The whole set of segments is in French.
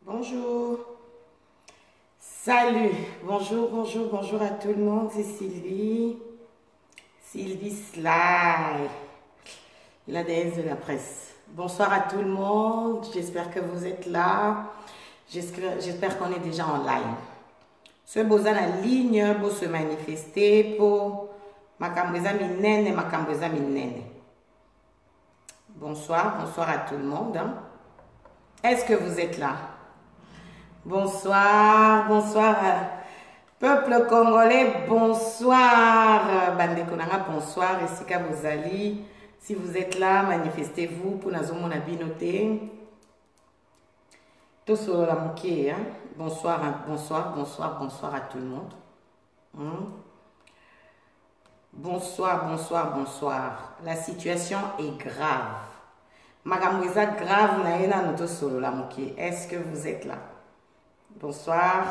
Bonjour. Salut. Bonjour, bonjour, bonjour à tout le monde. C'est Sylvie. Sylvie Sly, la déesse de la presse. Bonsoir à tout le monde. J'espère que vous êtes là. J'espère qu'on est déjà en live. Ce beau la ligne, beau se manifester pour Makambweza Minene, Makambweza Minene. Bonsoir, bonsoir à tout le monde. Est-ce que vous êtes là? Bonsoir, bonsoir, peuple congolais, bonsoir, Bande Konanga, bonsoir, Esika Bozali. Si vous êtes là, manifestez-vous pour Nazomo Nabinote. Tout sur la moquée, hein? Bonsoir, bonsoir, bonsoir, bonsoir à tout le monde. Bonsoir, bonsoir, bonsoir. La situation est grave. Magamouza grave, naïna noto solo la moquée. Est-ce que vous êtes là? Bonsoir.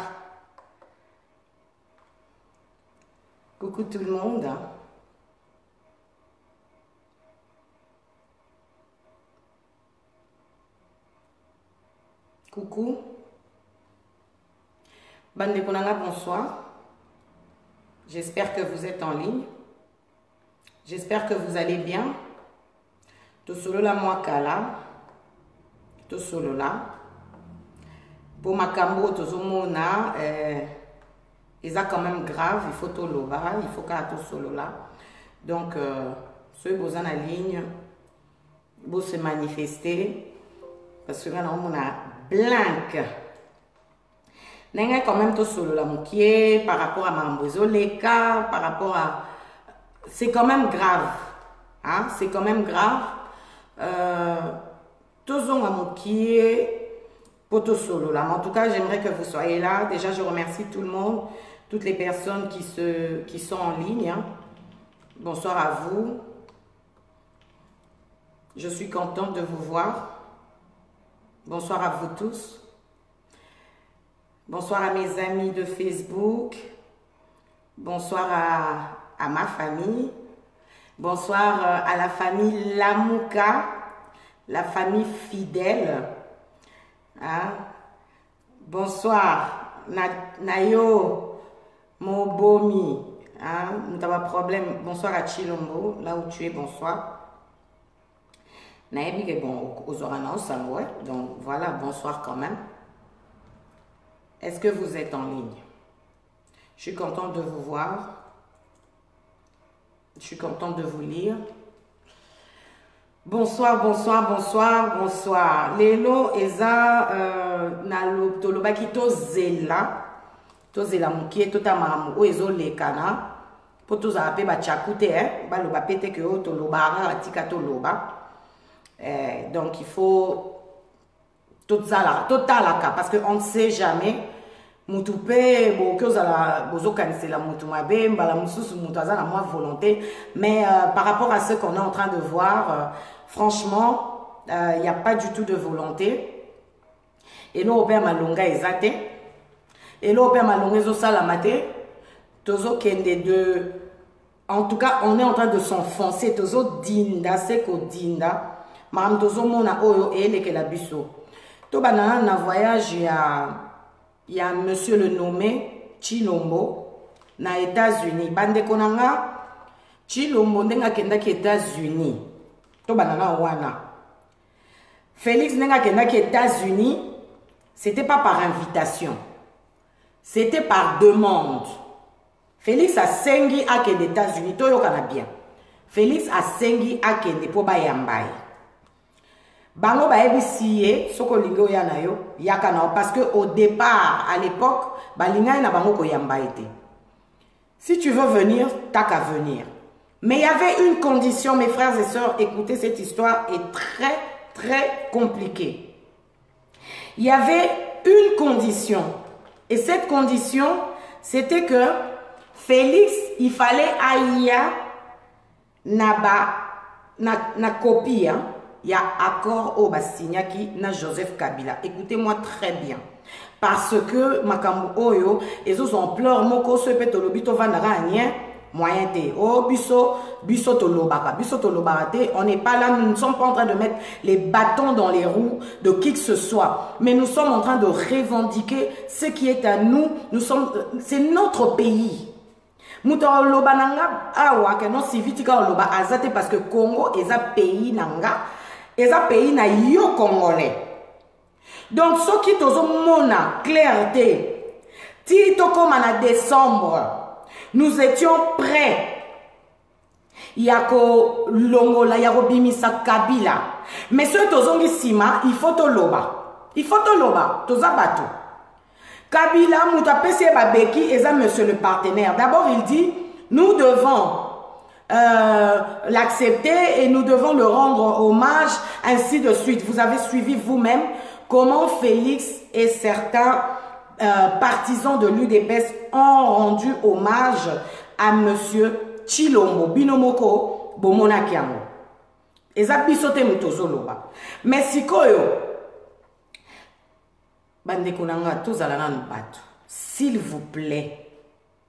Coucou tout le monde. Coucou. Bande Konanga, bonsoir. J'espère que vous êtes en ligne. J'espère que vous allez bien. Tout solo la moakala. Tout solo là. Pour Makambo, Tozomona, ils ont quand même grave, il faut tout loba, il faut qu'à tout solo là. Donc, ceux qui sont en ligne, vous se manifester, parce que là, on a blanc. N'est quand même tout solo là, moukier, par rapport à Mambozo, les cas, par rapport à. C'est quand même grave. Hein? C'est quand même grave. Tous ont à moukier. Poto solo là. Mais en tout cas, j'aimerais que vous soyez là. Déjà, je remercie tout le monde, toutes les personnes qui sont en ligne. Hein. Bonsoir à vous. Je suis contente de vous voir. Bonsoir à vous tous. Bonsoir à mes amis de Facebook. Bonsoir à ma famille. Bonsoir à la famille Lamouka, la famille fidèle. Hein? Bonsoir, Nayo Mobomi. Hein? Nous avons un problème. Bonsoir à Chilombo, là où tu es, bonsoir. Naebi, bon, aux Orana, donc voilà, bonsoir quand même. Est-ce que vous êtes en ligne? Je suis contente de vous voir. Je suis contente de vous lire. Bonsoir, bonsoir, bonsoir, bonsoir. Lelo eza na tolobaki tozela mukie totamamu o ezo lekana po tozala pe ba chakute ba loba pete ke o toloba atika toloba. Donc il faut totalaka parce que on ne sait jamais. Mutupe bokozala bozokanisela mutu mabe mbala mususu mutu azala moi volonté, mais par rapport à ce qu'on est en train de voir, franchement il n'y a pas du tout de volonté. Et nous opère malonga ezate et nous opère malonga ezosala mate tozo kende de, en tout cas on est en train de s'enfoncer tozo dinda seko dinda mam tozo mona oyo eleke la biso to banana na voyage il y a un monsieur le nommé Chilombo na États-Unis. Bande konanga Chilombo ndenga kenda ki États-Unis. To banana wana. Félix ndenga kenda ki États-Unis, c'était pas par invitation. C'était par demande. Félix a sengi à des États-Unis, to yokana bien. Félix a sengi à kende po bayambai. Bango ba ebisiye soko lingo ya na yo yakana parce que au départ à l'époque balinga na bango ko yamba été. Si tu veux venir, t'as qu'à venir. Mais il y avait une condition, mes frères et sœurs, écoutez, cette histoire est très très compliquée. Il y avait une condition et cette condition c'était que Félix, il fallait aïa na copie hein. Il y a accord au Bassignaki na Joseph Kabila. Écoutez-moi très bien. Parce que Makambo Oyo, et eux ont pleuré, Moko se pète au lobito vanara rien. moyen te. Oh, biso tolobaka te. On n'est pas là, nous ne sommes pas en train de mettre les bâtons dans les roues de qui que ce soit. Mais nous sommes en train de revendiquer ce qui est à nous. C'est notre pays. Mouta loba nanga awa que non civitika loba azate parce que Congo est un pays nanga, est un pays na yo congolais. Donc ce qui tozo mona clarté, ti to comme en décembre, nous étions prêts. Yako longola yako bimisa Kabila. Mais ce tozongi sima, il faut to loba. Il faut to loba, toza bato. Kabila, Moutapesi et Babeki, et ça, monsieur le partenaire. D'abord, il dit, nous devons l'accepter et nous devons le rendre hommage, ainsi de suite. Vous avez suivi vous-même comment Félix et certains partisans de l'UDPS ont rendu hommage à monsieur Tshilombo, Binomoko, Bomonakiamo. Et ça, bisote mutozoloba. Mais si koyo, s'il vous plaît,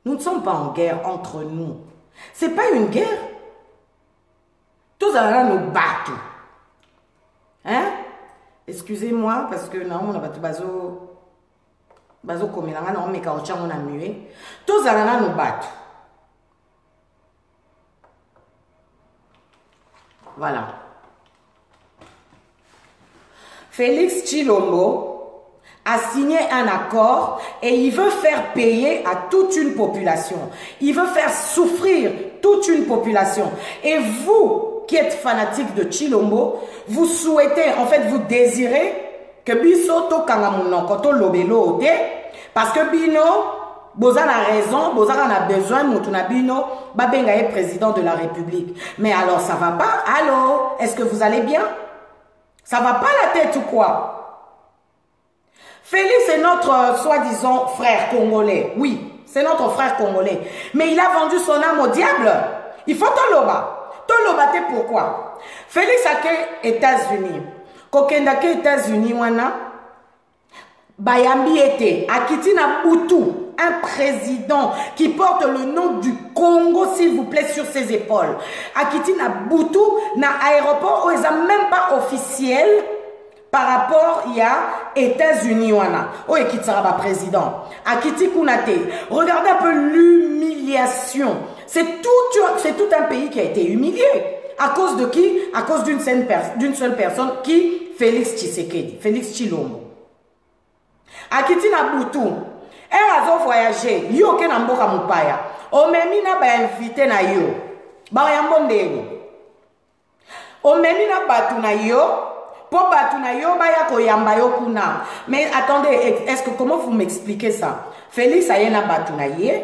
nous ne sommes pas en guerre entre nous. Ce n'est pas une guerre. Tous allons nous battre. Hein? Excusez-moi parce que non, on a battu bazo comme il a non mais quand on a mué. Tous allons nous battre. Voilà. Félix Tshilombo a signé un accord et il veut faire payer à toute une population. Il veut faire souffrir toute une population. Et vous, qui êtes fanatique de Tshilombo, vous souhaitez, en fait, vous désirez que Bisoto Kangamuno Koto Lobelo Ote, parce que Bino, Bozan a raison, Bozan a besoin, Moutuna Bino, Babenga est président de la République. Mais alors, ça va pas? Allô? Est-ce que vous allez bien? Ça va pas la tête ou quoi? Félix est notre soi-disant frère congolais. Oui, c'est notre frère congolais. Mais il a vendu son âme au diable. Il faut Toloba. Toloba, pourquoi? Félix a que États-Unis. Kokenda ke États-Unis, wana. Bayambi était. Akitina Boutou, un président qui porte le nom du Congo, s'il vous plaît, sur ses épaules. Akitina Boutou, na aéroport où ils n'ont même pas officiel. Par rapport, il y a États-Unis, où est Kitsaraba président. Akiti Kunate. Regardez un peu l'humiliation. C'est tout un pays qui a été humilié. À cause de qui? À cause d'une seule personne qui? Félix Tshisekedi. Félix Tshilombo. Akiti Nabutu. Elle a voyagé. Yo ke namboka mupaya. Omemina ba invité na yo. Ba yambonde. Omemina batu na yo. Mais attendez, comment vous m'expliquez ça? Félix a yena batunaye,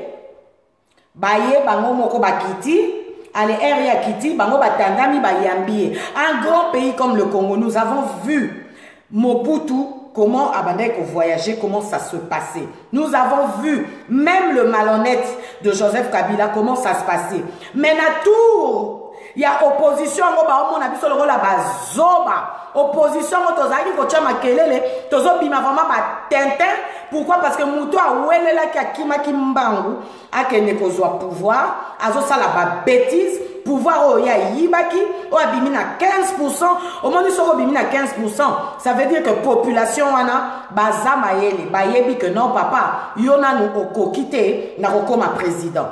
baye bango moko bakiti, ale area kiti, bango batandami bayambiye. Un grand pays comme le Congo, nous avons vu Mobutu, comment Abandeko voyager, comment ça se passait. Nous avons vu même le malhonnête de Joseph Kabila, comment ça se passait. Mais na tout, il y a opposition, on a vu sur le rôle la bazoba. Opposition, tozaki kocha makelele, tozo bima vraiment ba tintin. Pourquoi? Parce que Moutou a welela ki akima kimbangu, akene kozwa pouvoir, azo sala ba bêtise, pouvoir o ya yibaki, o abimi na 15%, au moins soko bimi na 15%, ça veut dire que population wana baza mayele, bayebi que non papa, yona nou okokite na kokoma président.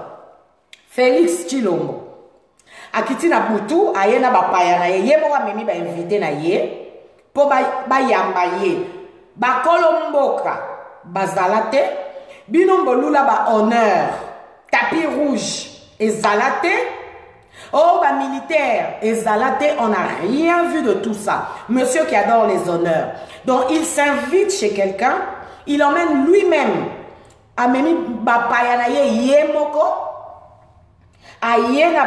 Félix Tshilombo. Akiti na Boutou, aye na bapaya na ye moka memi ba invité na ye, po ba yamba ye, ba kolomboka, bazalate, binombo lula ba honneur, tapis rouge, ezalate, oh ba militaire, ezalate, on n'a rien vu de tout ça. Monsieur qui adore les honneurs. Donc il s'invite chez quelqu'un, il emmène lui-même, a memi bapaya na ye moko, ayena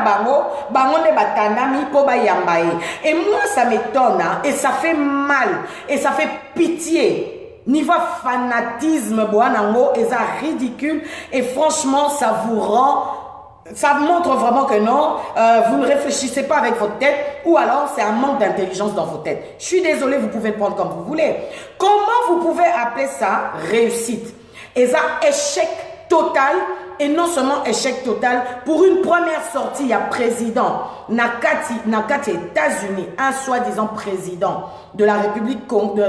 bango ne batandami po ba yambaye. Et moi ça m'étonne et ça fait mal et ça fait pitié. Niveau fanatisme boanango et ça ridicule et franchement ça vous rend, ça montre vraiment que non, vous ne réfléchissez pas avec votre tête ou alors c'est un manque d'intelligence dans vos têtes. Je suis désolée, vous pouvez le prendre comme vous voulez. Comment vous pouvez appeler ça réussite? Et ça échec total et non seulement échec total. Pour une première sortie, il y a président Nakati États-Unis, un soi-disant président de la République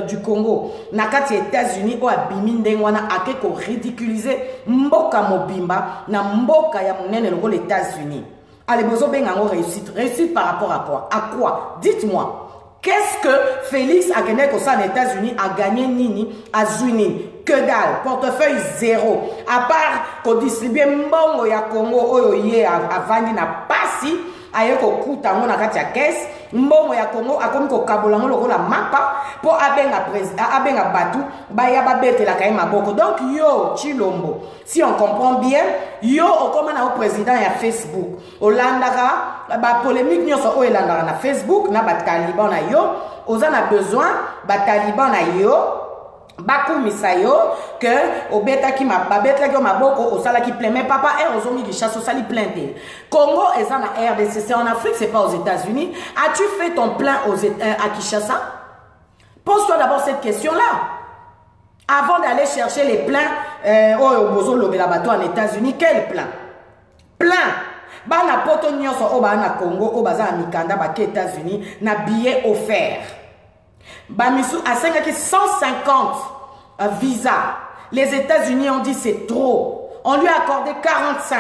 du Congo. Nakati États-Unis, ou abimi ndengwana akeko ridiculiser mboka mobimba na mboka ya munene le rôle États-Unis. Allez, bozo bengango réussite. Réussite par rapport à quoi? À quoi? Dites-moi. Qu'est-ce que Félix a gagné comme ça aux États-Unis, a gagné Nini, a Zuni? Que dalle, portefeuille zéro. À part qu'on distribue mbongo ya Congo, oyoye a vandi na pasi, aye ko kuta ngo na kati ya caisse, mbongo ya Congo a komi ko kabolango loko la mapa, pour abenga batu, baya babete la kaye maboko. Donc yo, Chilombo, si on comprend bien, yo, comme na au président ya Facebook, Olandara, ba polémique nyoso o elandara na Facebook, na ba taliban na yo, oza na besoin, ba taliban na yo, baku misayo que obeta ki mababeta ki maboko osala ki plein mais papa er ozongi ki chasse osali plein te Congo est en RDC, c'est en Afrique, c'est pas aux États-Unis. As-tu fait ton plein à Kinshasa? Pose-toi d'abord cette question là avant d'aller chercher les pleins au bozo lobela bato en États-Unis. Quel plein? Plein bana poto nyonso o ba na Congo o baza mikanda ba ke États-Unis na billet offert. Bamisu a 150 visas. Les États-Unis ont dit c'est trop. On lui a accordé 45.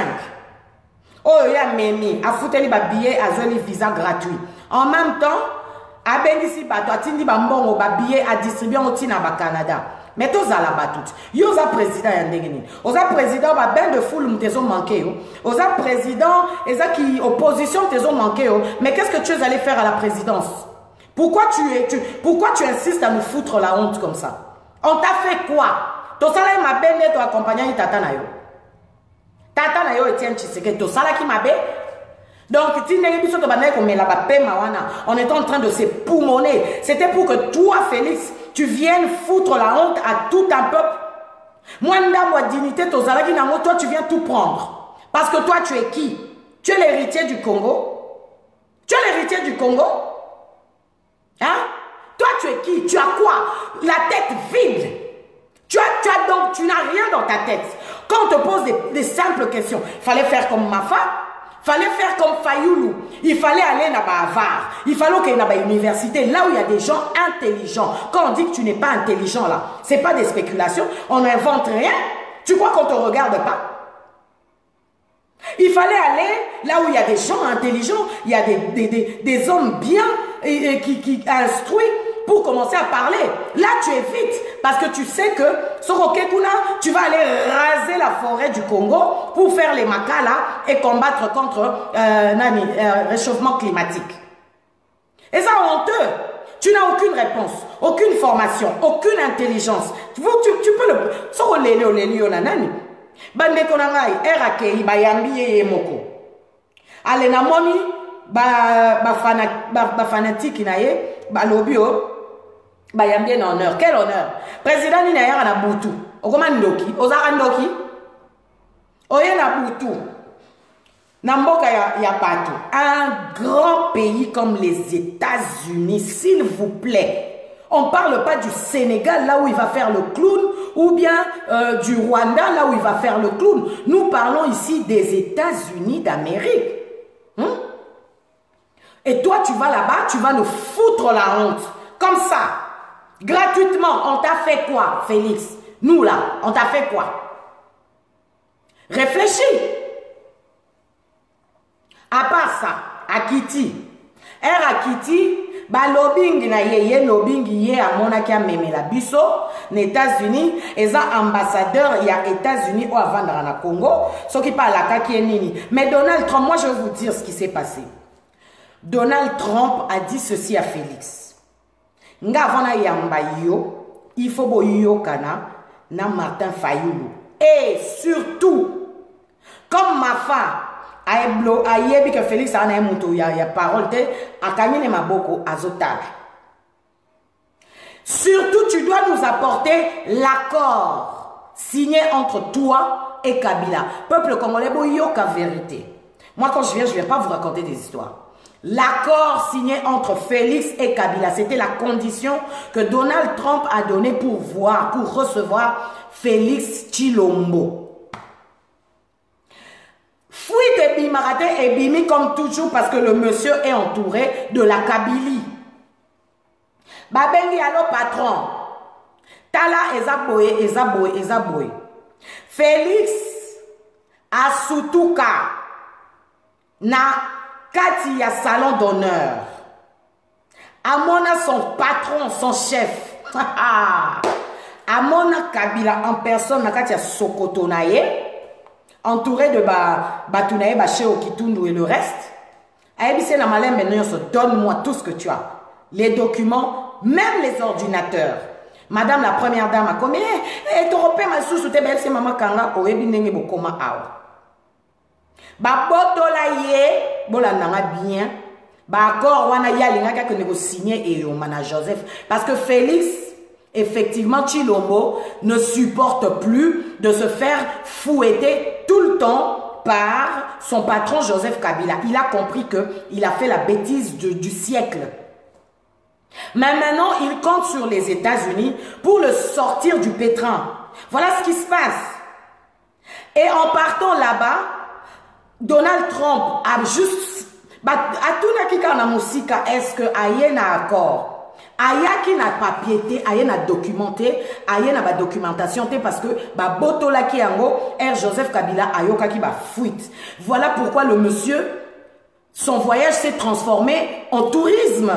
Oh, il a memi. A foutu les billets à zone visa gratuit. En même temps, a bénéficié bato atindi bambongo ba billet à distribuer au Tina ba Canada. Mais tous à la batute. Yo za président yandegini. Oza président ba ben de foule m'tezo manqué yo. Oza président eza qui opposition t'ezo manqué yo. Mais qu'est-ce que tu es allé faire à la présidence? Pourquoi tu insistes à nous foutre la honte comme ça? On t'a fait quoi? Ton salaire m'a bien net accompagné Tata Nayo. Tata Nayo Etienne Tshisekedi. Ton salaire qui m'a bien. Donc, on était en train de se poumonner. C'était pour que toi, Félix, tu viennes foutre la honte à tout un peuple. Moi, moi, dignité, toi, tu viens tout prendre. Parce que toi, tu es qui? Tu es l'héritier du Congo? Tu es l'héritier du Congo? Hein? Toi, tu es qui? Tu as quoi? La tête vide. Tu n'as rien dans ta tête. Quand on te pose des simples questions, il fallait faire comme Mafa, il fallait faire comme Fayoulou, il fallait aller à Harvard, il fallait qu'il y ait une université, là où il y a des gens intelligents. Quand on dit que tu n'es pas intelligent là, ce n'est pas des spéculations, on n'invente rien. Tu crois qu'on ne te regarde pas? Il fallait aller là où il y a des gens intelligents, il y a des hommes bien qui instruits pour commencer à parler. Là, tu es vite parce que tu sais que Sorokekuna, tu vas aller raser la forêt du Congo pour faire les macas là et combattre contre réchauffement climatique. Et ça, honteux. Tu n'as aucune réponse, aucune formation, aucune intelligence. Tu peux le... Sorolélio nanani. Bande konangai erakei bayambi yemoko. Ale na moni ba fanatique na ye ba lobio bayambi na honneur. Quel honneur? Président ni na ya na butu. Okoma ndoki, ozaka ndoki. Oye na butu. Na mboka ya bato. Un grand pays comme les États-Unis, s'il vous plaît. On ne parle pas du Sénégal, là où il va faire le clown, ou bien du Rwanda, là où il va faire le clown. Nous parlons ici des États-Unis d'Amérique. Hein? Et toi, tu vas là-bas, tu vas nous foutre la honte. Comme ça, gratuitement. On t'a fait quoi, Félix? Nous, là, on t'a fait quoi? Réfléchis. À part ça, Akiti. Akiti, ba lobbying na ye lobbying ye a monaki a memela biso na États-Unis eza ambassadeur ya États-Unis ou avant dans le Congo ce qui parle la kaki nini. Mais Donald Trump, moi je vais vous dire ce qui s'est passé. Donald Trump a dit ceci à Félix. Nga vana yamba yo, il faut boyo kana na Martin Fayoulou. Et surtout comme ma femme ayebi que Félix a un moutou ya parole te akamine maboko azotal. Surtout tu dois nous apporter l'accord signé entre toi et Kabila. Peuple congolais boyoka vérité. Moi quand je viens pas vous raconter des histoires. L'accord signé entre Félix et Kabila, c'était la condition que Donald Trump a donnée pour recevoir Félix Tshilombo. Fuite et bimarate et bimi comme toujours parce que le monsieur est entouré de la Kabylie. Babengi allo patron. Tala ezaboye, ezaboye, ezaboye. Félix Asutuka na kati ya salon d'honneur. Amona son patron, son chef. Amona Kabila en personne na kati ya Sokoto na ye. Entouré de Batunaye, Bacheo Kitundu et le reste. Aïbissé na malem maintenant, donne-moi tout ce que tu as. Les documents, même les ordinateurs. Madame la première dame a commis, Européen ma sous te belle c'est maman kanga o ebi ndenge bokoma awa. Ba botola ye, bola nanga bien. Ba accord wana yalinga ka que signer et au mana Joseph parce que Félix effectivement Tshilombo ne supporte plus de se faire fouetter tout le temps par son patron Joseph Kabila. Il a compris qu'il a fait la bêtise du siècle. Mais maintenant, il compte sur les États-Unis pour le sortir du pétrin. Voilà ce qui se passe. Et en partant là-bas, Donald Trump a juste... Est-ce que Aye n'a accord? Aya qui n'a pas piété, Aya n'a documenté, Aya n'a pas documentation parce que Botola qui ango, Joseph Kabila Ayoka qui va fuite. Voilà pourquoi le monsieur, son voyage s'est transformé en tourisme.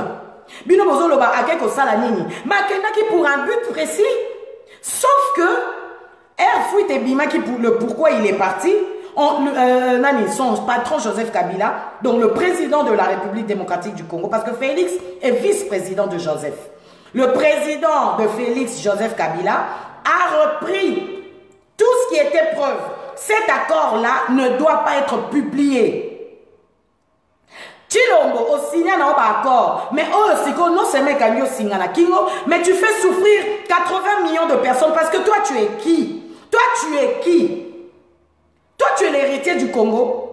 Bino bozo loba akeko sala nini. Makena qui pour un but précis. Sauf que fuite et bima qui pour le pourquoi il est parti. Son patron Joseph Kabila, donc le président de la République démocratique du Congo, parce que Félix est vice-président de Joseph. Le président de Félix, Joseph Kabila, a repris tout ce qui était preuve. Cet accord-là ne doit pas être publié. Tshilombo, au signé un accord, mais non seulement mais tu fais souffrir 80 millions de personnes parce que toi tu es qui? Toi tu es qui? Toi, tu es l'héritier du Congo.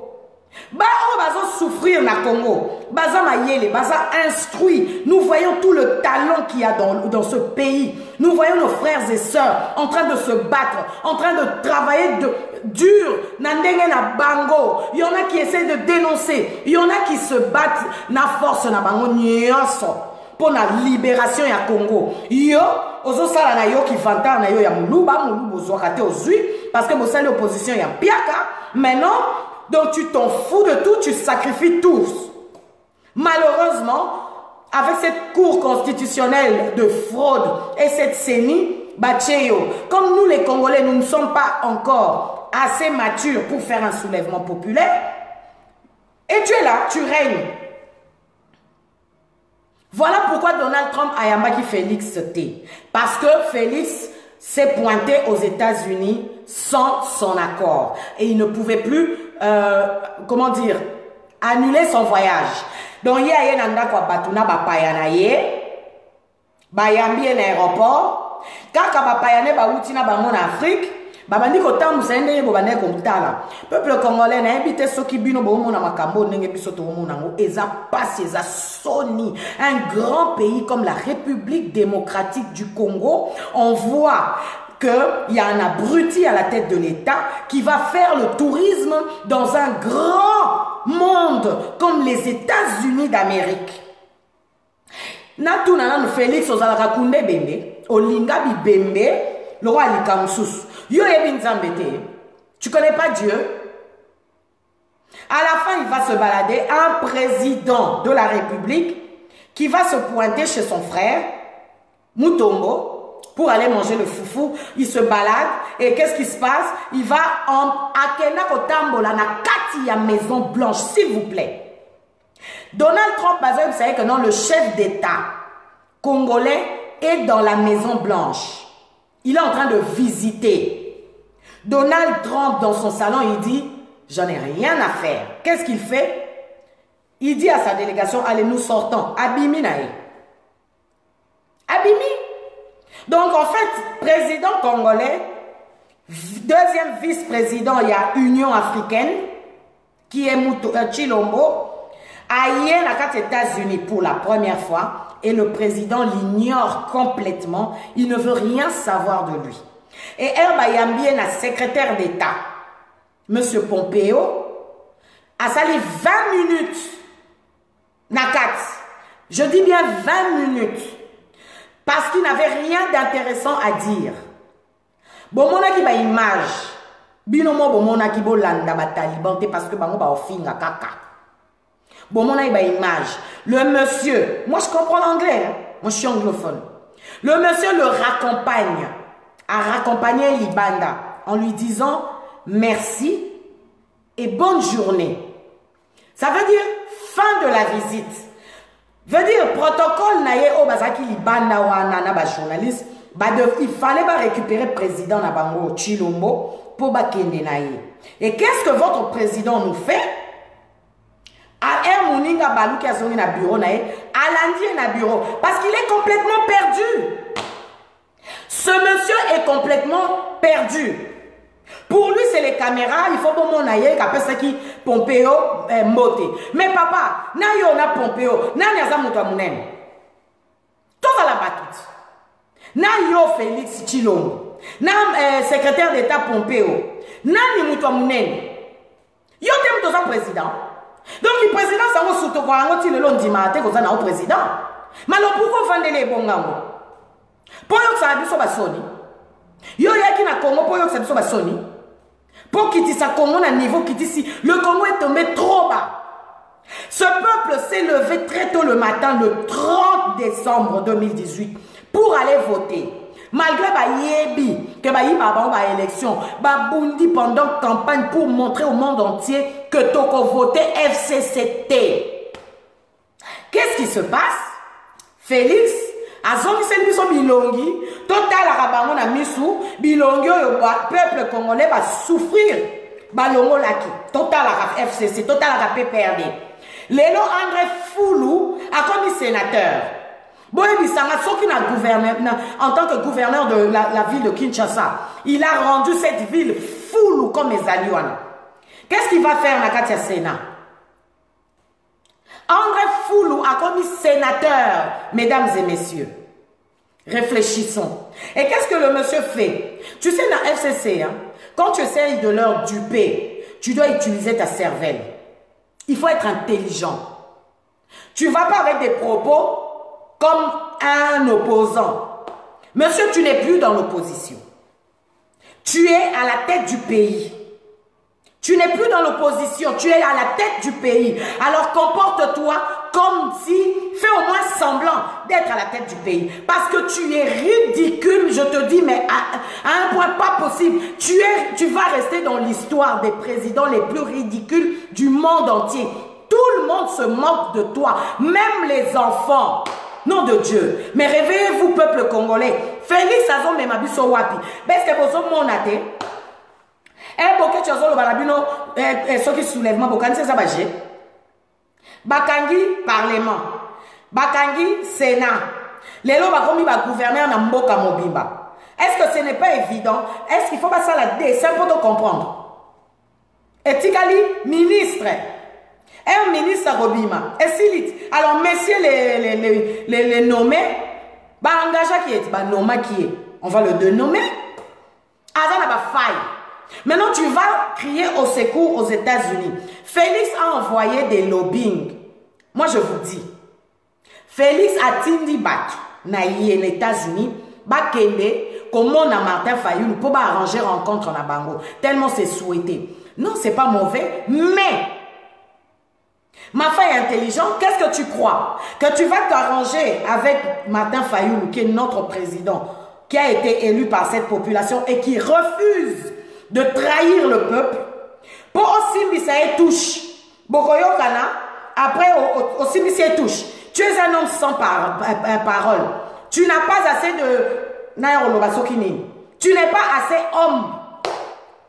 Bah, on va souffrir na Congo. Baza mayele, baza instruit. Nous voyons tout le talent qu'il y a dans ce pays. Nous voyons nos frères et sœurs en train de se battre, en train de travailler dur. Nandenge na bango. Il y en a qui essaient de dénoncer. Il y en a qui se battent na force na bango nyonso pour la libération ya Congo. Yo, ozo sala na yo qui vanta na yo ya muluba ozo raté ozui parce que mosali opposition ya piaka. Maintenant, donc tu t'en fous de tout, tu sacrifies tous. Malheureusement, avec cette cour constitutionnelle de fraude et cette CENI, Bachéo, comme nous les Congolais, nous ne sommes pas encore assez matures pour faire un soulèvement populaire, et tu es là, tu règnes. Voilà pourquoi Donald Trump a yambaki Félix T. Parce que Félix s'est pointé aux États-Unis sans son accord. Et il ne pouvait plus, comment dire, annuler son voyage. Donc, il y a un quoi batuna bapayana ye, bayambi en aéroport, kaka bapayane ba utina ba mon Afrique. Babandi kota musende ye bobane komtala. Peuple congolais na habité soki bino bo mona makambo ndenge biso to mona ngo eza passe eza soni. Un grand pays comme la République démocratique du Congo, on voit qu'il y a un abruti à la tête de l'État qui va faire le tourisme dans un grand monde comme les États-Unis d'Amérique. Natu nana Félix ozalaka kunde bende, olinga bibembe, le roi Alikamsus. Yo ebin zambete. Tu connais pas Dieu? À la fin, il va se balader, un président de la République qui va se pointer chez son frère, Mutombo, pour aller manger le foufou. Il se balade et qu'est-ce qui se passe? Il va en Akena Kotambola, na kati ya Maison Blanche, s'il vous plaît. Donald Trump, vous savez que non, le chef d'État congolais est dans la Maison Blanche. Il est en train de visiter. Donald Trump, dans son salon, il dit, j'en ai rien à faire. Qu'est-ce qu'il fait? Il dit à sa délégation, allez, nous sortons. Abimi naï. Abimi. Donc, en fait, président congolais, deuxième vice-président, il y a Union africaine, qui est Tshilombo, aïe aux États-Unis pour la première fois, et le président l'ignore complètement. Il ne veut rien savoir de lui. Et Herba Yambie, la secrétaire d'État, M. Pompeo, a sali 20 minutes na kati. Je dis bien 20 minutes. Parce qu'il n'avait rien d'intéressant à dire. Bomona ki ba image. Binomo bomona ki bolanda ba taliban te parce que bango ba ofinga kaka. Bomona ki ba image. Le monsieur, moi je comprends l'anglais, hein? Moi je suis anglophone. Le monsieur le raccompagne, a raccompagné Libanda en lui disant merci et bonne journée. Ça veut dire fin de la visite. Veut dire protocole naye o bazaki Libanda wana na ba journaliste, il fallait pas récupérer président na bango Chilombo pour ba kende naye. Et qu'est-ce que votre président nous fait? A Moninga Balou qui a sonné na bureau naye, à lundi na bureau parce qu'il est complètement perdu. Ce monsieur est complètement perdu. Pour lui, c'est les caméras. Il faut pour mon aïe, qu'après ça qui Pompeo moté. Mais papa, na yo na Pompeo, na nyaza muto munen. Tout va la batute. Na yo Félix Tshilombo, na secrétaire d'État Pompeo, na ni muto munen. Yo tem to sa président. Donc le président ça va surtout quand on dit le lundi matin qu'on a un président. Mais alors pourquoi vendre les bons gars? Pour yo ça biso ba soni. Yo yaki na Congo pour yo ça biso ba soni. Pour quitter sa Congo na niveau quitter si le Congo est tombé trop bas. Ce peuple s'est levé très tôt le matin le 30 décembre 2018 pour aller voter. Malgré ba yebi que ba yiba ba élection, ba bundi pendant campagne pour montrer au monde entier que toko voter FCCT. Qu'est-ce qui se passe? Félix azongi sel biso bilongi total arabango na misu bilongi oyo peuple congolais va souffrir balongo laki total ara FCC total ara PPRD. Lelo André Foulou a commis sénateur. Boye Bissanga soki na gouverneur en tant que gouverneur de la ville de Kinshasa, il a rendu cette ville Foulou comme ezaliwana. Qu'est-ce qu'il va faire na Katia Sénat? André Foulou a commis sénateur, mesdames et messieurs. Réfléchissons. Et qu'est-ce que le monsieur fait? Tu sais, dans FCC, hein, quand tu essayes de leur duper, tu dois utiliser ta cervelle. Il faut être intelligent. Tu ne vas pas avec des propos comme un opposant. Monsieur, tu n'es plus dans l'opposition. Tu es à la tête du pays. Tu n'es plus dans l'opposition, tu es à la tête du pays. Alors comporte-toi comme si, fais au moins semblant d'être à la tête du pays. Parce que tu es ridicule, je te dis, mais à un point pas possible. Tu vas rester dans l'histoire des présidents les plus ridicules du monde entier. Tout le monde se moque de toi, même les enfants. Nom de Dieu. Mais réveillez-vous, peuple congolais. Félix Azon Memabiso Wapi. Parce que vous avez monté. Et beaucoup de choses le balabino ce qui soulèvement bokani c'est ça bagé. Bakangi parlement. Bakangi sénat. Les lois bakomi ba gouverneur na mboka mobimba. Est-ce que ce n'est pas évident? Est-ce qu'il faut pas ça la dessin pour te comprendre? Etikali ministre. Un ministre Robima. Et Silit. Alors messieurs les nommés, ba engagé qui est, ba nomma qui est. On va le dénommer. Azana ba faille. Maintenant, tu vas crier au secours aux États-Unis. Félix a envoyé des lobbying. Moi, je vous dis, Félix a tindi bat naïe les États-Unis, bakende, comment na Martin Fayoulou pour arranger rencontre en Abango. Tellement c'est souhaité. Non, c'est pas mauvais, mais ma fille intelligente, qu'est-ce que tu crois? Que tu vas t'arranger avec Martin Fayoulou, qui est notre président, qui a été élu par cette population et qui refuse de trahir le peuple, pour aussi ça touche. Bokoyo Kana, après aussi ça touche. Tu es un homme sans parole. Tu n'as pas assez de tu n'es pas assez homme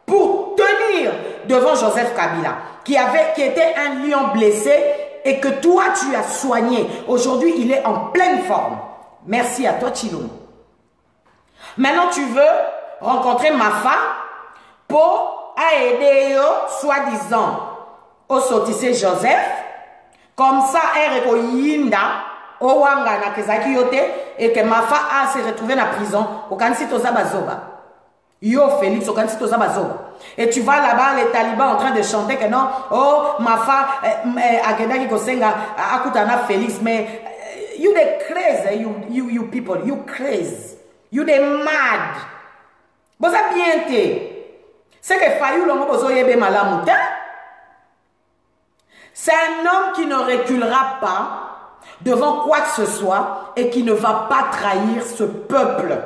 pour tenir devant Joseph Kabila, qui était un lion blessé et que toi tu as soigné. Aujourd'hui, il est en pleine forme. Merci à toi, Tshilombo. Maintenant, tu veux rencontrer Mafa pour aider, soi-disant, au sotissé Joseph, comme ça, Ereko Yinda, Owanga na Kezaki Yote, et que Mafa a se retrouvé dans la prison, au Kansi Toza Bazoba. Yo, Félix, et tu vas là-bas, les talibans en train de chanter que non, oh, ma femme, Agenda qui kosenga, akutana Félix, mais you the crazy, you people, you crazy, you the mad. Vous avez bien été. C'est que Fayou l'homme bozo yebe malamuta. C'est un homme qui ne reculera pas devant quoi que ce soit et qui ne va pas trahir ce peuple.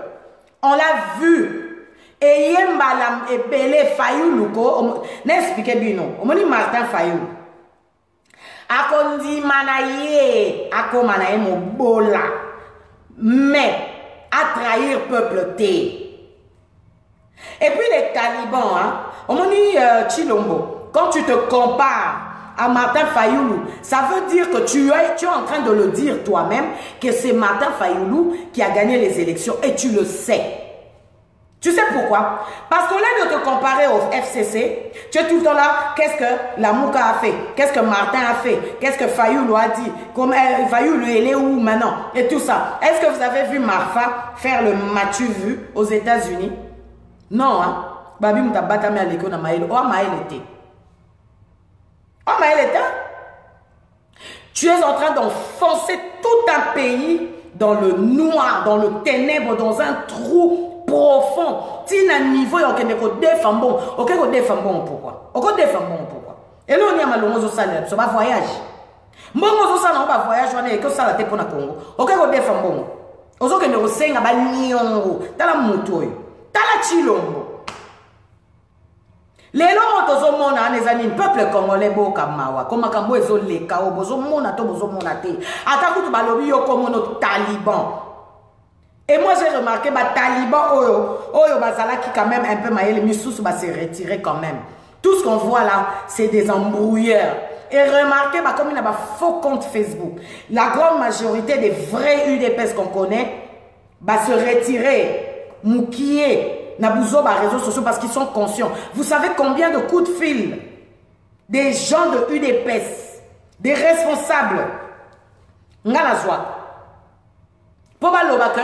On l'a vu. Et Yembalam et Pelé Fayou Luko, n'expliquez bien non. On dit Martin Fayou. Akondi manaye, ako manaye mo bola. Mais, à trahir peuple T. Et puis les talibans, hein, on dit Chilombo, quand tu te compares à Martin Fayoulou, ça veut dire que tu es en train de le dire toi-même, que c'est Martin Fayoulou qui a gagné les élections et tu le sais. Tu sais pourquoi? Parce qu'au lieu de te comparer au FCC, tu es tout le temps là, qu'est-ce que la Mouka a fait? Qu'est-ce que Martin a fait? Qu'est-ce que Fayoulou a dit? Fayoulou, il est où maintenant? Et tout ça. Est-ce que vous avez vu Marfa faire le Mathieu vu aux États-Unis? Non, hein? Babi mouta batame à l'école na Maël. Oh, Maël était. Oh, Maël était. Tu es en train d'enfoncer tout un pays dans le noir, dans le ténèbre, dans un trou profond. Si un niveau, il y a un défend bon. Ok, on défend bon pourquoi? Ok, défend bon pourquoi? Et là, on y a malheureusement au salaire. Ça va voyage. Bon, on va voyage, on est que ça la tête pour le Congo. Ok, on défend bon. On a que nous sommes à Nyongo. T'as la moutoui. Tala Chilombo. Les gens qui sont les amis, peuple congolais, comme Makambo et les Kao, bozo mona to bozo monate. Ataku tu balobi yo comme nos talibans. Et moi j'ai remarqué les talibans, oyo bazala qui quand même un peu maillé, les misous va se retirer quand même. Tout ce qu'on voit là, c'est des embrouilleurs. Et remarquez, comme il y a un faux compte Facebook, la grande majorité des vrais UDPS qu'on connaît va se retirer. Moukié, Nabouzo, réseaux sociaux parce qu'ils sont conscients. Vous savez combien de coups de fil des gens de UDPS, des responsables, Ngala Zwa. Pour Loba que,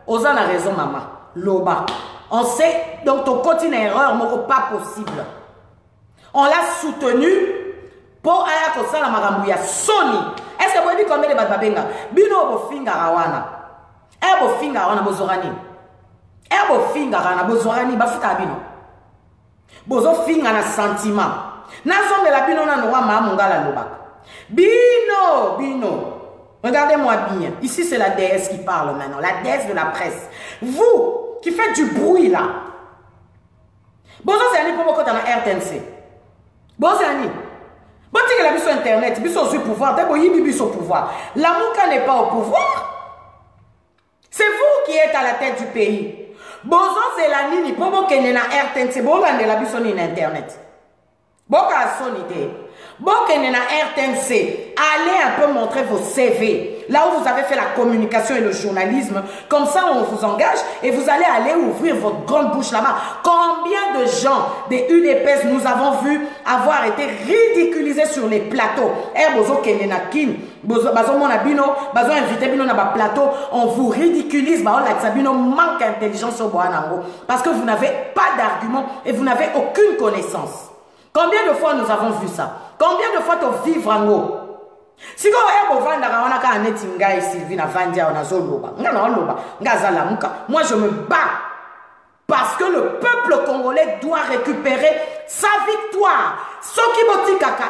Oza a raison, maman. Loba. On sait, donc ton côté une erreur, mais pas possible. On l'a soutenu pour aller à la Marambouya. Sony. Est-ce que vous avez dit combien de Babenga? Bino Bofinga Rawana. Bofinga Rawana Bozorani. Ebo finga na bozorani bafuta bino. Bozo finga na sentiment. Na zombe la bino na noa ma mungala loba. Bino. Regardez-moi bien. Ici c'est la déesse qui parle maintenant, la déesse de la presse. Vous qui faites du bruit là. Bozo c'est ani pour na RTNC. Bozo c'est ani. Bon que la biso internet, biso au pouvoir, d'abord yibi biso au pouvoir. La Mouka n'est pas au pouvoir. C'est vous qui êtes à la tête du pays. Bozo c'est la nini pour que na RTNC bo la la biso ni internet. Boka sonité. Boka na RTNC, allez un peu montrer vos CV. Là où vous avez fait la communication et le journalisme, comme ça on vous engage et vous allez aller ouvrir votre grande bouche là-bas. Combien de gens des UDPS nous avons vu avoir été ridiculisés sur les plateaux? Bozo kenena kin, bozo mona bino, bazo invité bino na ba plateau, on vous ridiculise, ba on bino manque d'intelligence au boanango parce que vous n'avez pas d'argument et vous n'avez aucune connaissance. Combien de fois nous avons vu ça? Combien de fois tu vivre en haut? Si vous avez moi je me bats parce que le peuple congolais doit récupérer sa victoire. Ce qui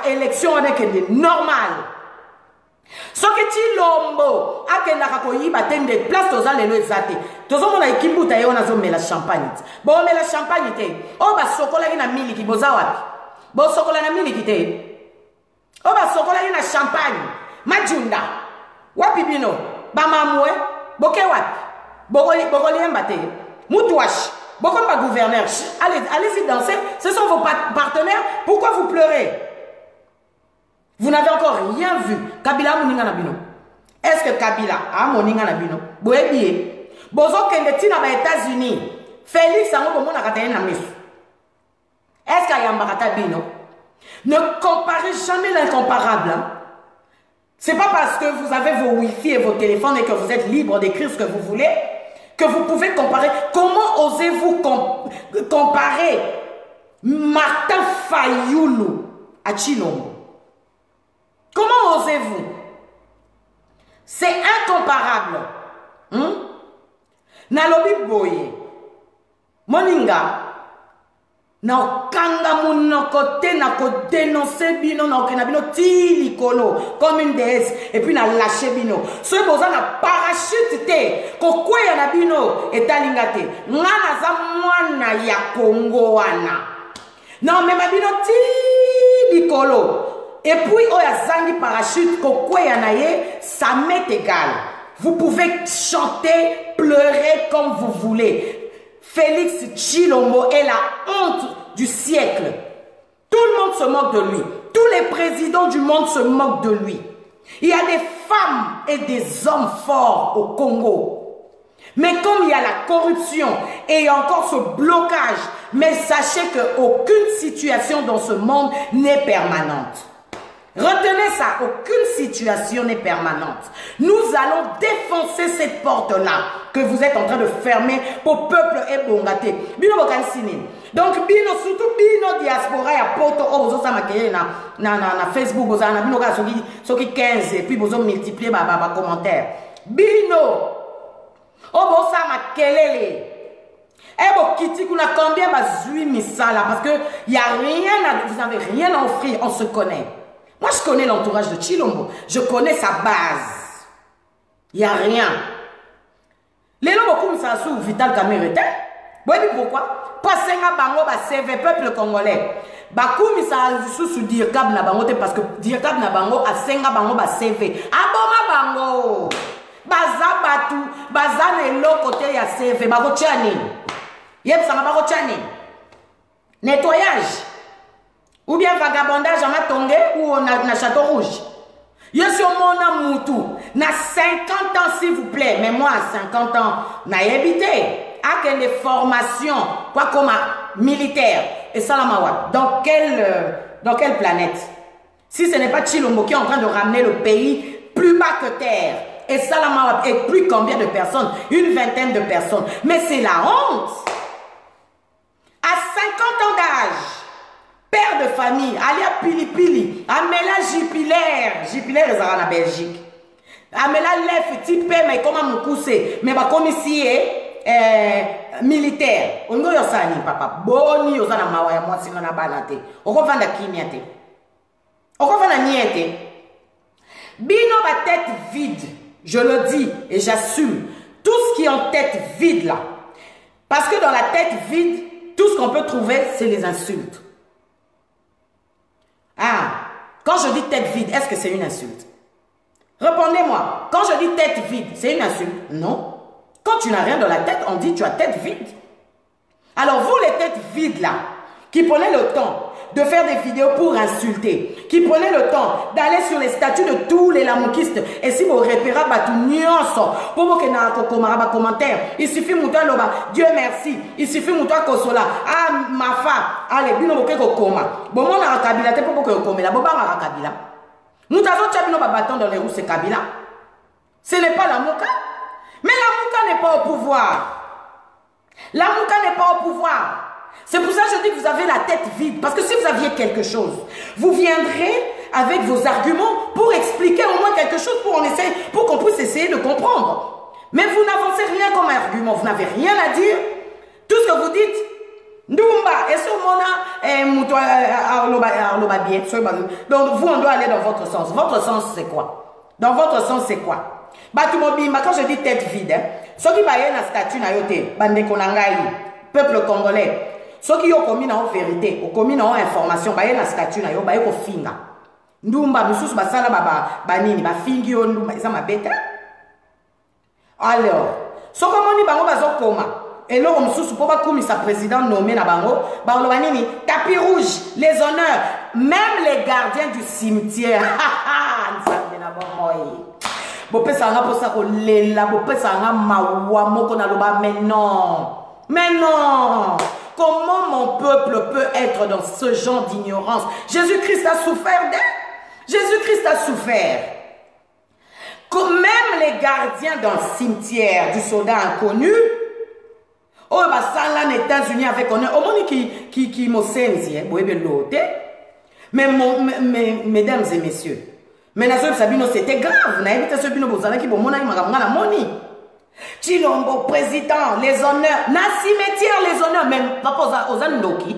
est élection est normal. Ce qui est lombo, des places aux allées les athées. Tous on a équipe bouteille on a zombé la champagne. Bon mais la champagne était. Oh bah sokola ina miliki bozawapi. Bon sokola na miliki te. Oh bah sokola ina champagne. Majunda. Wapi bino. Bamamwe. Boke wapi. Bokoli mbate. Moutouache. Boko pas gouverneur. Allez-y danser. Ce sont vos partenaires. Pourquoi vous pleurez? Vous n'avez encore rien vu. Kabila Mouninga Nabino. Est-ce que Kabila a Mouninga Nabino? Boébié. Bozo Kendetina aux États-Unis. Félix Ango Bomo Nakatayen Namis. Est-ce qu'il y a un Bino? Ne comparez jamais l'incomparable. Hein? C'est pas parce que vous avez vos Wi-Fi et vos téléphones et que vous êtes libre d'écrire ce que vous voulez que vous pouvez comparer. Comment osez-vous comparer Martin Fayoulou à Tshilombo? Comment osez-vous? C'est incomparable. Nalobi boye. Moninga. Na okanga monoko te na ko dénoncer bino na okena bino ti likolo comme une déesse et puis na lâcher bino so boza na parachute te ko kweya na bino etalinga te ngana za mwana ya Congo wana na mema bino ti likolo et puis oya zangi parachute ko kweya na ye ça m'est égal. Vous pouvez chanter, pleurer comme vous voulez. Félix Tshilombo est la honte du siècle. Tout le monde se moque de lui. Tous les présidents du monde se moquent de lui. Il y a des femmes et des hommes forts au Congo. Mais comme il y a la corruption et il y a encore ce blocage, mais sachez qu'aucune situation dans ce monde n'est permanente. Retenez ça, aucune situation n'est permanente. Nous allons défoncer cette porte-là que vous êtes en train de fermer pour peuple et bongaté. Bino bokansini. Donc bino surtout bino diaspora ya poto o bozo sama keye na Facebook bozo na bino ka soki 15 et puis bozo multiplier ba commentaires. Bino o bozo sama kelele. Eh bon kiti kuna combien bazui misala parce que il y a rien vous n'avez rien à offrir, on se connaît. Moi, je connais l'entourage de Tshilombo. Je connais sa base. Il n'y a rien. Les gens beaucoup ça sous Vital Kamerhe. Vous voyez pourquoi? Parce que bango ba CV peuple congolais. Bakoumi ça sous Dirkab na bango parce que Dirkab na bango a senga bango ba CV. Aboma bango. Baza batu, baza ne lo côté ya CV. Bago tchani. Yep ça bago tchani. Nettoyage. Ou bien vagabondage à Matongé ou na Château Rouge. Je suis mon moutou. Na 50 ans s'il vous plaît. Mais moi à 50 ans, na habité. À quelle formation, quoi comme militaire. Et ça la mawa. Dans quelle planète? Si ce n'est pas Tshilombo qui est en train de ramener le pays plus bas que terre. Et ça la mawa. Et plus combien de personnes? Une vingtaine de personnes. Mais c'est la honte. À 50 ans d'âge. Père de famille, alia Pili Pili, Amela Jupilaire est en Belgique. Amela Lef, type, mais comment me pousser? Mais comme ici, militaire. On doit y aller, papa. Boni, on a mawa, moi, si on a balate. On va vendre qui niente. On va vendre niente. Bino ma tête vide, je le dis et j'assume. Tout ce qui est en tête vide là. Parce que dans la tête vide, tout ce qu'on peut trouver, c'est les insultes. Ah, quand je dis tête vide, est-ce que c'est une insulte? Répondez-moi, quand je dis tête vide, c'est une insulte? Non. Quand tu n'as rien dans la tête, on dit tu as tête vide. Alors vous les têtes vides là, qui prenez le temps de faire des vidéos pour insulter, qui prenez le temps d'aller sur les statuts de tous les lamoukistes, et si vous repérez tout nyonso, pour vous que na commentaire, il suffit mouta loba, Dieu merci, il suffit mouta kosola, ah ma fa, allez, bino boke koma, bon mon a Kabila, te pour que kome la, boba a Kabila, mouta zo tchabino ba bâton dans les roues, c'est Kabila, ce n'est pas la mouka, mais la mouka n'est pas au pouvoir, la mouka n'est pas au pouvoir. C'est pour ça que je dis que vous avez la tête vide. Parce que si vous aviez quelque chose, vous viendrez avec vos arguments pour expliquer au moins quelque chose pour qu'on puisse essayer de comprendre. Mais vous n'avancez rien comme argument. Vous n'avez rien à dire. Tout ce que vous dites, Ndumba, et ce moment donc vous, on doit aller dans votre sens. Votre sens, c'est quoi? Dans votre sens, c'est quoi? Quand je dis tête vide, ceux qui baillent la statue, bande konangai, peuple congolais, ceux qui ont commis en vérité, ont commis en information, baillent la statue, baillent ko finga. Ndumba, mususu basala banini, ba fingi yo ndumba, ça ma bête. Alors, ce que moni bango bazo koma, et là on mususu pour ba komi sa président nommé na bango, bango banini, tapis rouge, les honneurs, même les gardiens du cimetière. Nzambe na bomoyi. Bopé sanga pour ça ko lela, bopé sanga mawa moko na loba, mais non. Mais non. Comment mon peuple peut être dans ce genre d'ignorance? Jésus-Christ a souffert d'elle. Jésus-Christ a souffert. Même les gardiens d'un cimetière du soldat inconnu, oh, bah, ça, là, les États-Unis avec honneur, au monde qui m'ont sensi, mais mesdames et messieurs, mais c'était grave, Chilombo, président, les honneurs, na cimetière, les honneurs, même pas aux Andoki.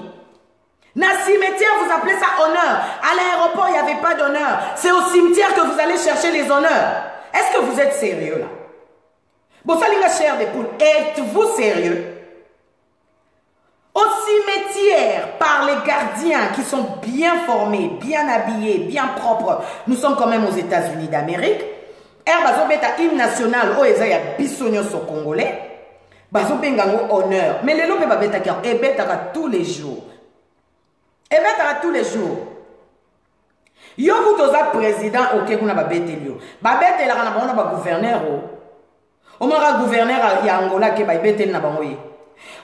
Na cimetière, vous appelez ça honneur. À l'aéroport, il n'y avait pas d'honneur. C'est au cimetière que vous allez chercher les honneurs. Est-ce que vous êtes sérieux là? Bon, ça, les chers des poules, êtes-vous sérieux? Au cimetière, par les gardiens qui sont bien formés, bien habillés, bien propres, nous sommes quand même aux États-Unis d'Amérique. Bazo beta hymne national o eza ya bisonyo so congolais. Bazo bengango honneur. Mais les lobes babeta ki e beta tous les jours. E beta tous les jours. Yo kutoza président OK kuna babete lio. Babete la kana bona ba gouverneur o. O mara gouverneur ya Angola ke ba bete na bango ye.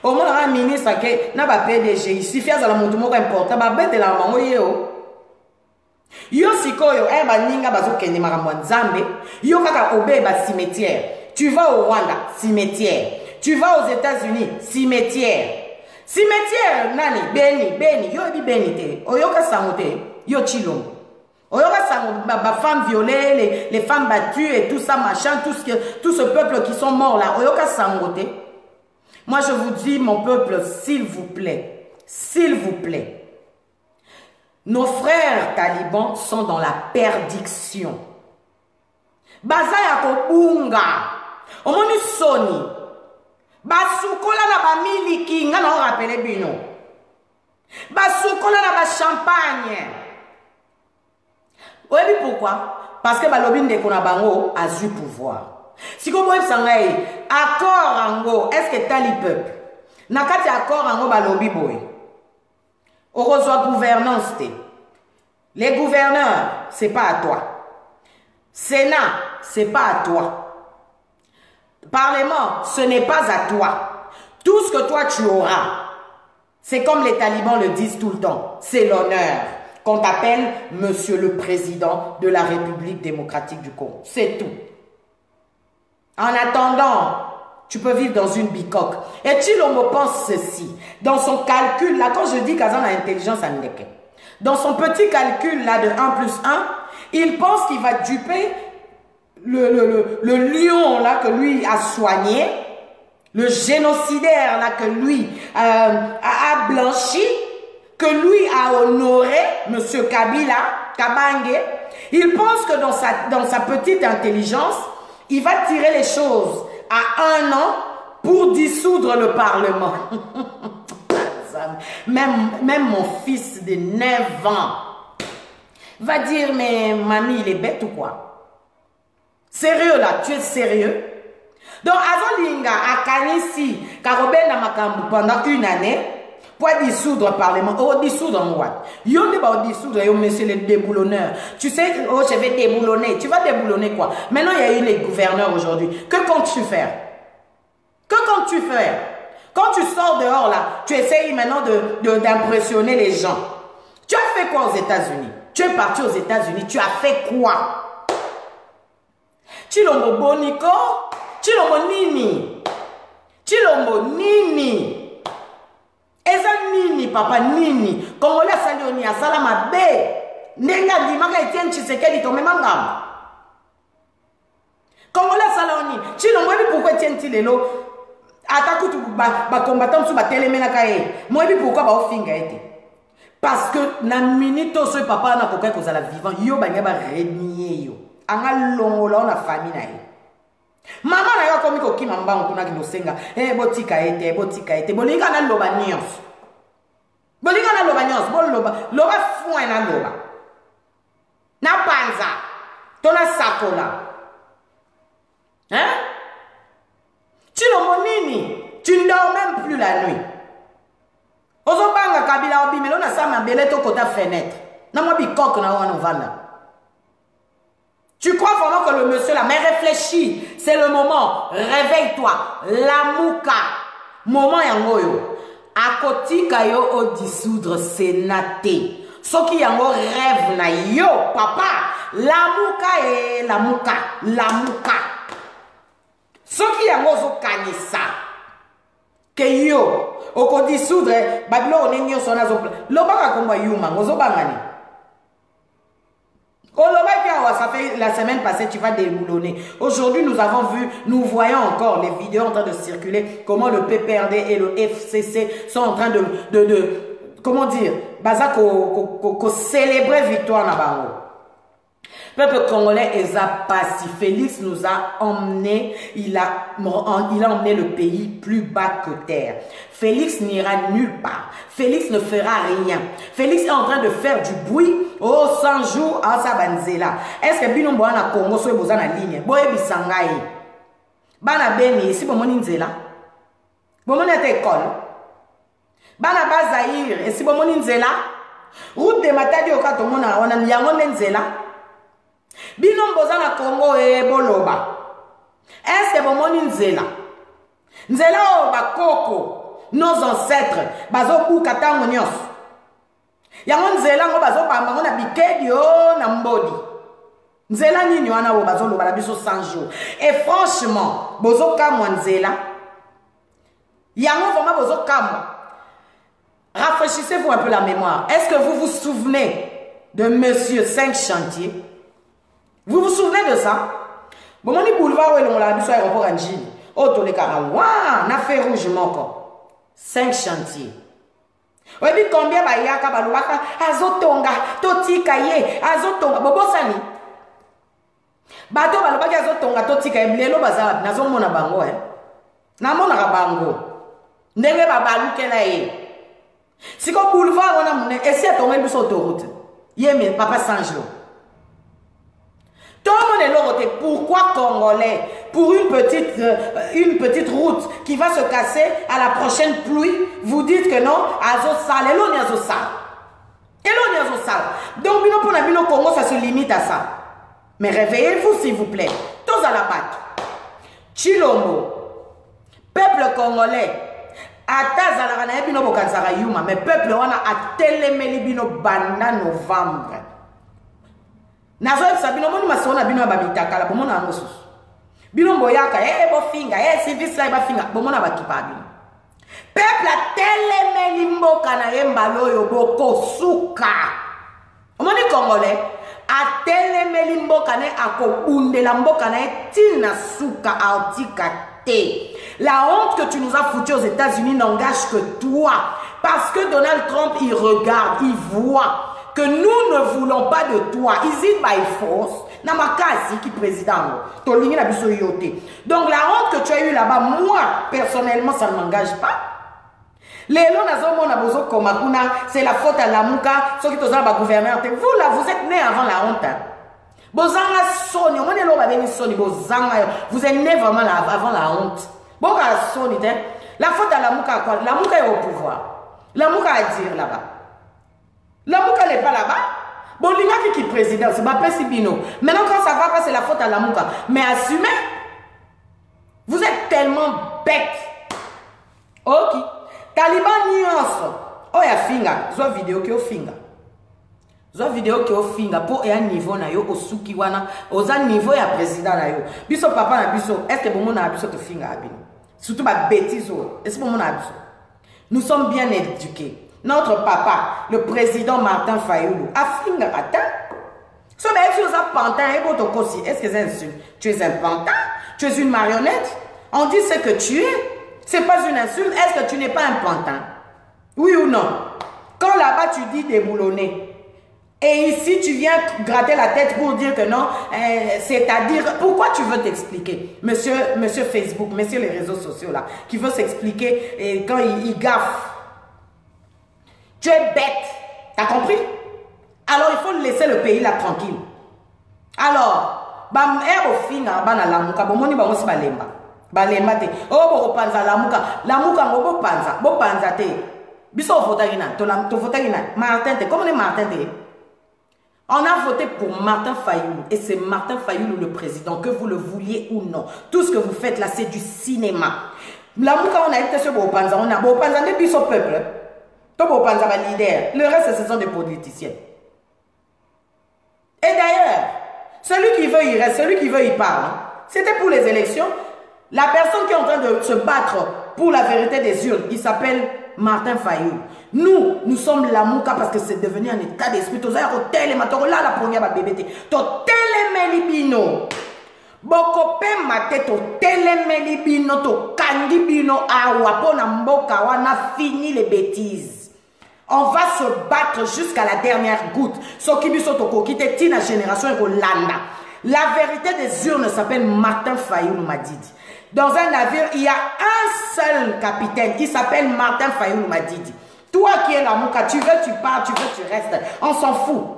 O mara ministre ke na ba PDG ici fiaza la muntu moko important ba bete la bango ye o. Yo sikoyo ba ninga bazo kende makambo nzambe yo kaka obe ba cimetière. Tu vas au Rwanda, cimetière. Tu vas aux États-Unis, cimetière. Cimetière nani Beni yo bi Beni te. Oyoka sangote yo Chilombo. Oyoka sango ba femmes violées, les femmes battues et tout ça machin, tout ce peuple qui sont morts là. Oyoka sangote. Moi je vous dis mon peuple, s'il vous plaît. S'il vous plaît. Nos frères talibans sont dans la perdition. Bazaya kobunga. Omoni soni. Basukola na ba miliki nga na rappeler bino. Basukola na ba champagne. Oui, pourquoi? Parce que balobine de konabango a eu pouvoir. Si vous voyez accord ango, est-ce que tali peuple? Nakati accord ango balobi boy. On reçoit gouvernance. Les gouverneurs, c'est pas à toi. Sénat, c'est pas à toi. Parlement, ce n'est pas à toi. Tout ce que toi tu auras, c'est comme les talibans le disent tout le temps, c'est l'honneur qu'on t'appelle Monsieur le Président de la République démocratique du Congo. C'est tout. En attendant, tu peux vivre dans une bicoque. Et Chilombo pense ceci. Dans son calcul, là, quand je dis qu'Azan a intelligence, dans son petit calcul, là, de 1 plus 1, il pense qu'il va duper le lion, là, que lui a soigné, le génocidaire, là, que lui a blanchi, que lui a honoré, Monsieur Kabila, Kabange. Il pense que dans sa petite intelligence, il va tirer les choses à 1 an pour dissoudre le Parlement. Même mon fils de 9 ans va dire, mais mamie, il est bête ou quoi? Sérieux là, tu es sérieux? Donc, Azolinga a Kanisi, Karobel Namakambu pendant 1 année pour dissoudre le Parlement. Oh, dissoudre moi. Yo ne va dissoudre, yo monsieur le déboulonneur. Tu sais, oh, je vais déboulonner. Tu vas déboulonner quoi? Maintenant, il y a eu les gouverneurs aujourd'hui. Que comptes-tu faire? Que comptes-tu faire? Quand tu sors dehors là, tu essayes maintenant d'impressionner les gens. Tu as fait quoi aux États-Unis? Tu es parti aux États-Unis, tu as fait quoi? Chilombo Boniko, Chilombo Nini, Chilombo Nini. Eza Nini, papa Nini. Congolais Salioni, Asalama B. Nenga Dimaka Etienne Tshisekedi, Tome Mangam. Congolais Salioni, Chilombo, pourquoi Etienne Tilelo? Atakutu ba combattant sous ba télémena kae. Moi bi pourquoi ba ofinga été? Parce que na minute ce papa na koka ko zala vivant yo ba ngaba renier yo. Anga longola na famille na ye. Maman na yo komi ko kima mbango kuna ki nosenga. Botika été. Bolinga na loba nyos. Bolinga na loba nyos, bol loba fou na loba. Na panza. Tona sakola. Hein? Chilombo Nini, tu ne dors même plus la nuit. Ozobanga Kabila obi melo na sama beleto kota fenêtre. Na moi bikok na wana vanda. Tu crois vraiment que le monsieur là, mais réfléchis, c'est le moment. Réveille-toi. La mouka. Moment yangoyo. Akoti kayo o dissoudre sénaté. Ce qui yango rêve na yo papa. lamuka. Ce qui est mozo kanisa. Que yo, oko dissoudre, babilo onenyo sona zo. Lobaka komba yuma, mozo bangani. Ça fait la semaine passée, tu vas déboulonner. Aujourd'hui, nous voyons encore les vidéos en train de circuler, comment le PPRD et le FCC sont en train comment dire, célébrer victoire na bango. Peuple congolais est passé. Félix nous a emmené, il a emmené le pays plus bas que terre. Félix n'ira nulle part. Félix ne fera rien. Félix est en train de faire du bruit. Oh, 100 jours à sa banzela. Est-ce que bino na Congo soit besoin na ligne? Boye bisangai. Bana beni si bomoni nzela. Bomoni ate école. Bana bazaïr et si bomoni nzela. Route de Matadi au katomona wana yango nzela. Bino mboza na Congo e boloba. Est-ce que bomoni nzela? Nzela o bakoko. Nos ancêtres bazo buka tango nyos. Yango nzela ngo bazo bamba ngo na bikedi o na mbodi. Nzela nini wana wo bazo loba la biso 100 jours. Et franchement, bozo kamwa nzela. Yango vraiment bozo kamwa. Rafraîchissez-vous un peu la mémoire. Est-ce que vous vous souvenez de Monsieur 5 Chantiers? Vous vous souvenez de ça? Bon, mon boulevard où est la biso aéroport Anjin. Auto le Karawa, na fait rouge moko. 5 chantiers. Oui, combien bayaka balubaka azotonga totika ye azotonga bobosani. Bato balubaki azotonga totika ye lelo bazala nazomona bango na mona bango. Ndenge babalukela ye. Siko boulevard on a mone essayer atonga biso autoroute. Yeme papa Sanjo. Tout le monde est là. Pourquoi Congolais? Pour une petite route qui va se casser à la prochaine pluie, vous dites que non, azo sale, eloni azo sale. Eloni azo sale. Donc, bino pour bino Congo, ça se limite à ça. Mais réveillez-vous, s'il vous plaît. Tous à la batte. Chilombo. Peuple congolais. Ata zalaka na bino bokanzara yuma. Mais peuple wana a telemeli bino banda novembre. Nazoe sabino moni masona bino babitaka la bomona ngosusu. Bino boyaka bo finga service la ba finga bomona bakipa bino. Peuple a telemeli mboka na yembalo yo boko suka. Omoni congolais a telemeli mboka na akobundela mboka na tina suka artika te. La honte que tu nous as foutu aux États-Unis n'engage que toi parce que Donald Trump il regarde, il voit que nous ne voulons pas de toi. Is it by force? Namakasi qui président. Donc la honte que tu as eu là-bas, moi, personnellement, ça ne m'engage pas. C'est la faute à Lamuka, ceux qui sont dans le gouvernement. Vous là, vous êtes nés avant la honte. Vous êtes nés vraiment avant la honte. La faute à Lamuka, quoi? Lamuka est au pouvoir. Lamuka a dire là-bas. Lamuka n'est pas là-bas. Bon, l'Inaki qui est président, c'est pas Sibino. Maintenant, quand ça va pas, c'est la faute à Lamuka. Mais assumez. Vous êtes tellement bête. Ok. Taliban nuance. Oh, ya finga. Zo vidéo qui est au finga. Zo vidéo qui est au finga. Pour un niveau na yo, au souki wana. Aux niveau ya président na yo. Biso papa na biso. Est-ce que bon na biso te finga abino? Surtout ma bêtise. Est-ce que bon na biso? Nous sommes bien éduqués. Notre papa, le président Martin Fayoulou, a fini à temps. Ce mec, tu es un pantin, est-ce que c'est un insulte? Tu es un pantin? Tu es une marionnette? On dit ce que tu es. C'est pas une insulte. Est-ce que tu n'es pas un pantin? Oui ou non? Quand là-bas tu dis déboulonner, et ici tu viens gratter la tête pour dire que non, c'est-à-dire, pourquoi tu veux t'expliquer? Monsieur Facebook, monsieur les réseaux sociaux là, qui veut s'expliquer et quand il gaffe. Tu es bête. T'as compris? Alors, il faut laisser le pays là tranquille. Alors, bam au finga bana lamuka bomoni bango si balemba. Balemba te. Oh bo panza lamuka. Lamuka ngo bo panza te. Biso votaki na to votaki na Martin te. Comment est Martin te? On a voté pour Martin Fayoulou et c'est Martin Fayoulou le président, que vous le vouliez ou non. Tout ce que vous faites là, c'est du cinéma. Lamuka on a été sur Bopanza, on a Bopanza depuis son peuple. Le reste, ce sont des politiciens. Et d'ailleurs, celui qui veut, il reste. Celui qui veut, il part. Hein. C'était pour les élections. La personne qui est en train de se battre pour la vérité des urnes, il s'appelle Martin Fayulu. Nous sommes la mouka parce que c'est devenu un état d'esprit. Là, la première bébé. Melibino. Bokope mate to Melibino to Kandibino awa pona mboka wana fini les bêtises. On va se battre jusqu'à la dernière goutte. Sokibiso toko kite tina génération et landa. La vérité des urnes s'appelle Martin Fayulu Madidi. Dans un navire, il y a un seul capitaine qui s'appelle Martin Fayulu Madidi. Toi qui es la mouka, tu veux, tu pars, tu veux, tu restes. On s'en fout.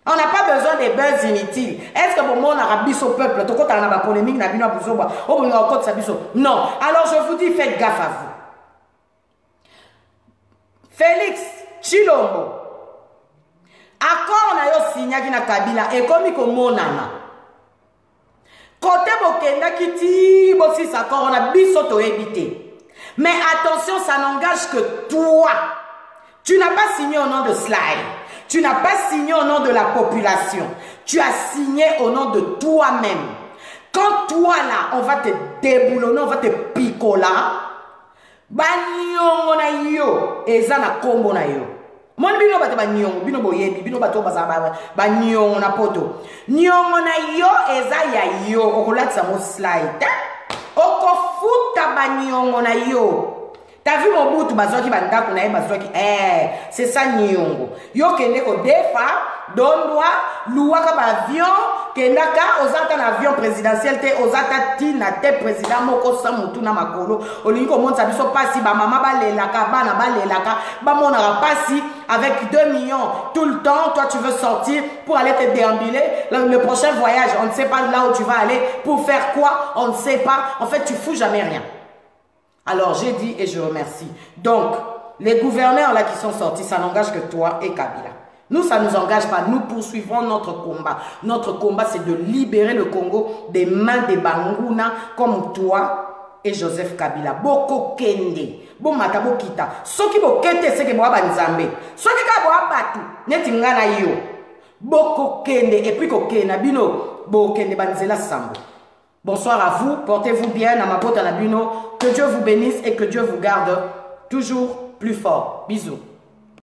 On n'a pas besoin des buzz inutiles. Est-ce que pour moi, on a rabis au peuple? Non. Alors je vous dis, faites gaffe à vous. Félix Tshilombo. Accord na yo signé na Kabila et comme ko monana. Côté bokenda kiti bosi accord on a biso to éviter. Mais attention, ça n'engage que toi. Tu n'as pas signé au nom de Sly. Tu n'as pas signé au nom de la population. Tu as signé au nom de toi-même. Quand toi là, on va te déboulonner, on va te picoler. Banyongo na yo, eza na kombo na yo. Mon bino bate banyongo, bino boyebi, bino bato bazaba banyongo na poto. Nyongo na yo eza ya yo, okolatsa mo slide. Okofuta banyongo na yo. T'as vu mon bout, bazoki bandako na ye bazoki, c'est ça nyongo. Yo kende ko defa, dondwa, louaka ba avion, kendaka, ozata na avion présidentiel te, ozata tina te président moko sa mutu na makolo. Olingi ko monta biso pasi, ba mama ba lelaka, ba na ba lelaka, ba mona pasi, avec 2 millions tout le temps, toi tu veux sortir pour aller te déambuler. Le prochain voyage, on ne sait pas là où tu vas aller, pour faire quoi, on ne sait pas. En fait, tu fous jamais rien. Alors, j'ai dit et je remercie. Donc, les gouverneurs là qui sont sortis, ça n'engage que toi et Kabila. Nous, ça ne nous engage pas. Nous poursuivrons notre combat. Notre combat, c'est de libérer le Congo des mains des Bangouna comme toi et Joseph Kabila. Boko Kende. Bon matabo kita. Soki bo kete seke bo abanzambe. Soki ka bo abatu. Neti ngana yo. Boko Kende. Et puis ko kena bino. Bo Kende banzela sambo. Bonsoir à vous, portez-vous bien, Namapota Nabino, que Dieu vous bénisse et que Dieu vous garde toujours plus fort. Bisous.